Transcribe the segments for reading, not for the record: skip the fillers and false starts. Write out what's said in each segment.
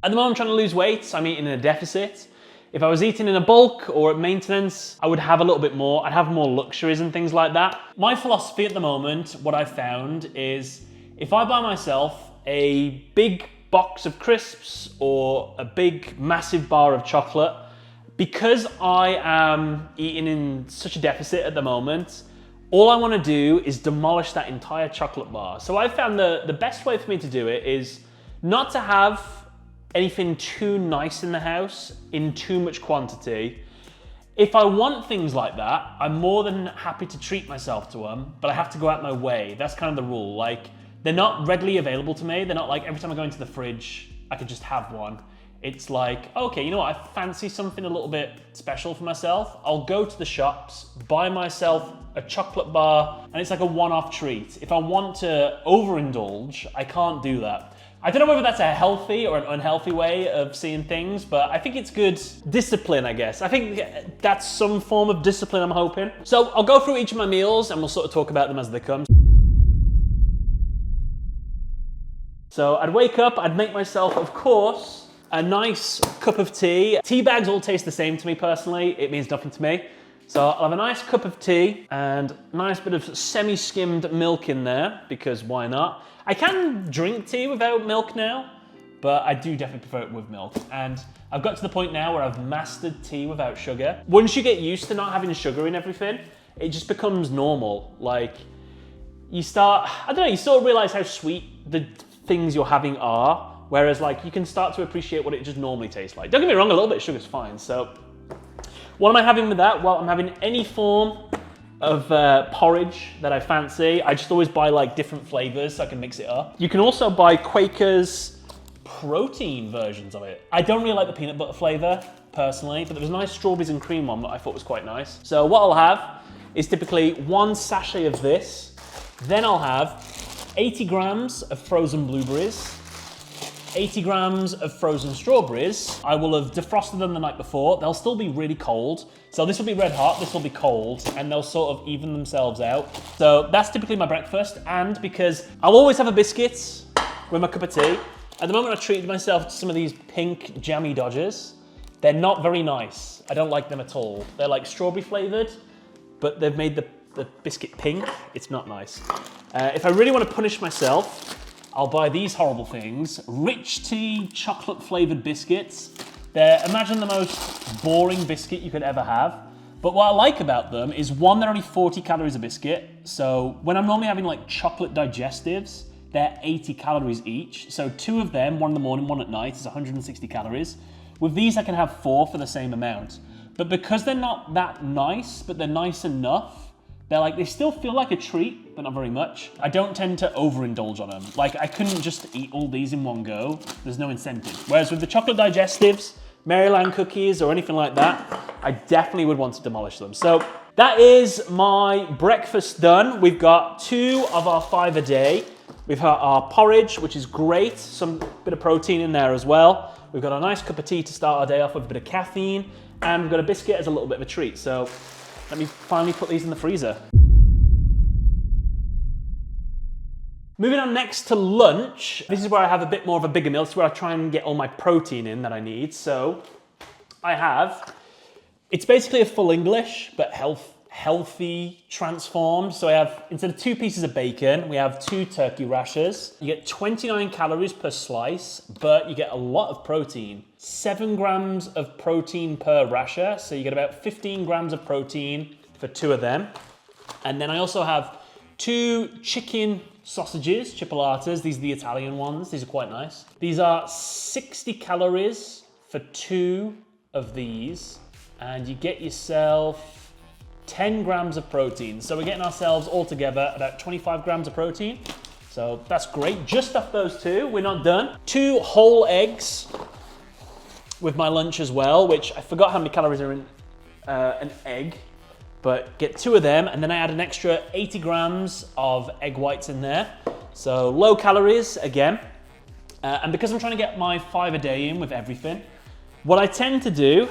At the moment I'm trying to lose weight, so I'm eating in a deficit. If I was eating in a bulk or at maintenance, I would have a little bit more. I'd have more luxuries and things like that. My philosophy at the moment, what I've found is, if I buy myself a big box of crisps or a big massive bar of chocolate, because I am eating in such a deficit at the moment, all I want to do is demolish that entire chocolate bar. So I found the best way for me to do it is not to have anything too nice in the house in too much quantity. If I want things like that, I'm more than happy to treat myself to them, but I have to go out my way. That's kind of the rule. Like, they're not readily available to me. They're not like every time I go into the fridge, I could just have one. It's like, okay, you know what? I fancy something a little bit special for myself. I'll go to the shops, buy myself a chocolate bar, and it's like a one-off treat. If I want to overindulge, I can't do that. I don't know whether that's a healthy or an unhealthy way of seeing things, but I think it's good discipline, I guess. I think that's some form of discipline, I'm hoping. So I'll go through each of my meals and we'll sort of talk about them as they come. So I'd wake up, I'd make myself, of course, a nice cup of tea. Tea bags all taste the same to me personally. It means nothing to me. So I'll have a nice cup of tea and a nice bit of semi-skimmed milk in there, because why not? I can drink tea without milk now, but I do definitely prefer it with milk. And I've got to the point now where I've mastered tea without sugar. Once you get used to not having sugar in everything, it just becomes normal. Like, you start, I don't know, you sort of realize how sweet the things you're having are, whereas like you can start to appreciate what it just normally tastes like. Don't get me wrong, a little bit of sugar's fine. So what am I having with that? Well, I'm having any form of porridge that I fancy. I just always buy like different flavors so I can mix it up. You can also buy Quaker's protein versions of it. I don't really like the peanut butter flavor personally, but there was a nice strawberries and cream one that I thought was quite nice. So what I'll have is typically one sachet of this. Then I'll have 80 grams of frozen blueberries, 80 grams of frozen strawberries. I will have defrosted them the night before. They'll still be really cold. So this will be red hot, this will be cold, and they'll sort of even themselves out. So that's typically my breakfast. And because I'll always have a biscuit with my cup of tea, at the moment I treated myself to some of these pink jammy Dodgers. They're not very nice. I don't like them at all. They're like strawberry flavored, but they've made the biscuit pink. It's not nice. If I really want to punish myself, I'll buy these horrible things. Rich tea chocolate flavored biscuits. They're, imagine the most boring biscuit you could ever have. But what I like about them is, one, they're only 40 calories a biscuit. So when I'm normally having like chocolate digestives, they're 80 calories each. So 2 of them, one in the morning, one at night, is 160 calories. With these, I can have 4 for the same amount. But because they're not that nice, but they're nice enough, they still feel like a treat, but not very much. I don't tend to overindulge on them. Like, I couldn't just eat all these in one go. There's no incentive. Whereas with the chocolate digestives, Maryland cookies, or anything like that, I definitely would want to demolish them. So that is my breakfast done. We've got 2 of our 5 a day. We've got our porridge, which is great. Some bit of protein in there as well. We've got a nice cup of tea to start our day off with, a bit of caffeine. And we've got a biscuit as a little bit of a treat. So let me finally put these in the freezer. Moving on next to lunch. This is where I have a bit more of a bigger meal. This is where I try and get all my protein in that I need. So I have, it's basically a full English, but healthy transformed. So I have, instead of 2 pieces of bacon, we have 2 turkey rashers. You get 29 calories per slice, but you get a lot of protein. 7 grams of protein per rasher. So you get about 15 grams of protein for 2 of them. And then I also have 2 chicken sausages, chipolatas. These are the Italian ones. These are quite nice. These are 60 calories for 2 of these. And you get yourself 10 grams of protein. So we're getting ourselves altogether about 25 grams of protein. So that's great. Just off those 2, we're not done. 2 whole eggs with my lunch as well, which I forgot how many calories are in an egg, but get 2 of them. And then I add an extra 80 grams of egg whites in there. So low calories again. And because I'm trying to get my 5 a day in with everything, what I tend to do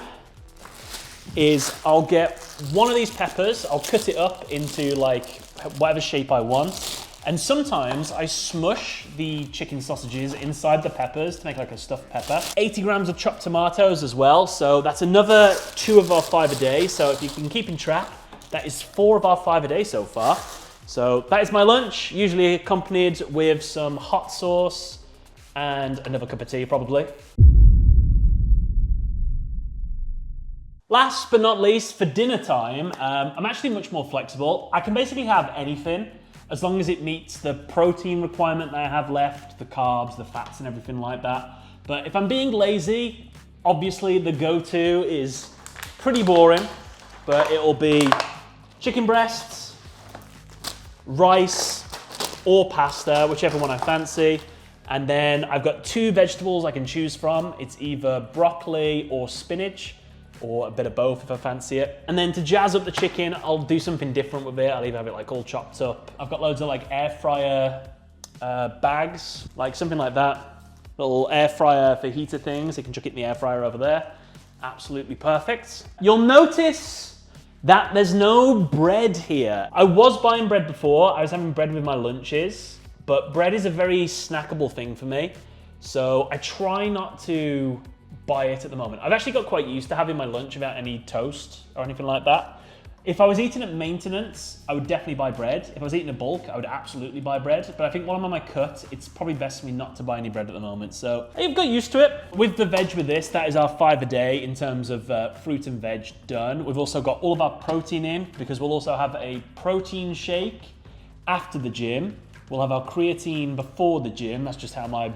is I'll get one of these peppers, I'll cut it up into like whatever shape I want. And sometimes I smush the chicken sausages inside the peppers to make like a stuffed pepper. 80 grams of chopped tomatoes as well. So that's another 2 of our 5 a day. So if you can keep in track, that is 4 of our 5 a day so far. So that is my lunch, usually accompanied with some hot sauce and another cup of tea probably. Last but not least, for dinner time, I'm actually much more flexible. I can basically have anything as long as it meets the protein requirement that I have left, the carbs, the fats and everything like that. But if I'm being lazy, obviously the go-to is pretty boring, but it'll be chicken breasts, rice, or pasta, whichever one I fancy. And then I've got 2 vegetables I can choose from. It's either broccoli or spinach, or a bit of both if I fancy it. And then to jazz up the chicken, I'll do something different with it. I'll either have it like all chopped up. I've got loads of like air fryer bags, like something like that. Little air fryer fajita things. You can chuck it in the air fryer over there. Absolutely perfect. You'll notice that there's no bread here. I was buying bread before. I was having bread with my lunches, but bread is a very snackable thing for me. So I try not to buy it at the moment. I've actually got quite used to having my lunch without any toast or anything like that. If I was eating at maintenance, I would definitely buy bread. If I was eating a bulk, I would absolutely buy bread. But I think while I'm on my cut, it's probably best for me not to buy any bread at the moment. So I've got used to it. With the veg with this, that is our 5 a day in terms of fruit and veg done. We've also got all of our protein in because we'll also have a protein shake after the gym. We'll have our creatine before the gym. That's just how my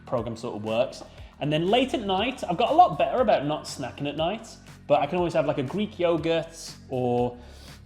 program sort of works. And then late at night, I've got a lot better about not snacking at night, but I can always have like a Greek yogurt or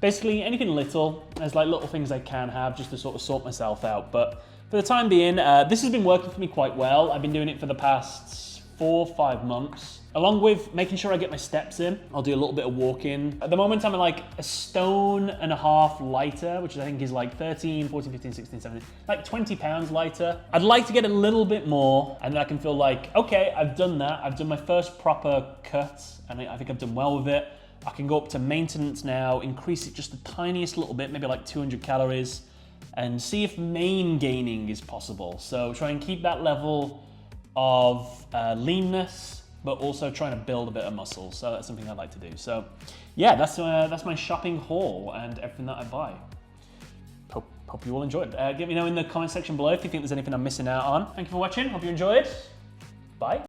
basically anything little. There's like little things I can have just to sort of sort myself out. But for the time being, this has been working for me quite well. I've been doing it for the past 4 or 5 months. Along with making sure I get my steps in, I'll do a little bit of walking. At the moment, I'm like a 1.5 stone lighter, which I think is like 13, 14, 15, 16, 17, like 20 pounds lighter. I'd like to get a little bit more, and then I can feel like, okay, I've done that. I've done my first proper cut, and I think I've done well with it. I can go up to maintenance now, increase it just the tiniest little bit, maybe like 200 calories, and see if main gaining is possible. So try and keep that level of leanness, but also trying to build a bit of muscle. So that's something I'd like to do. So yeah, that's my shopping haul and everything that I buy. Hope you all enjoyed. Let me know in the comment section below if you think there's anything I'm missing out on. Thank you for watching. Hope you enjoyed. Bye.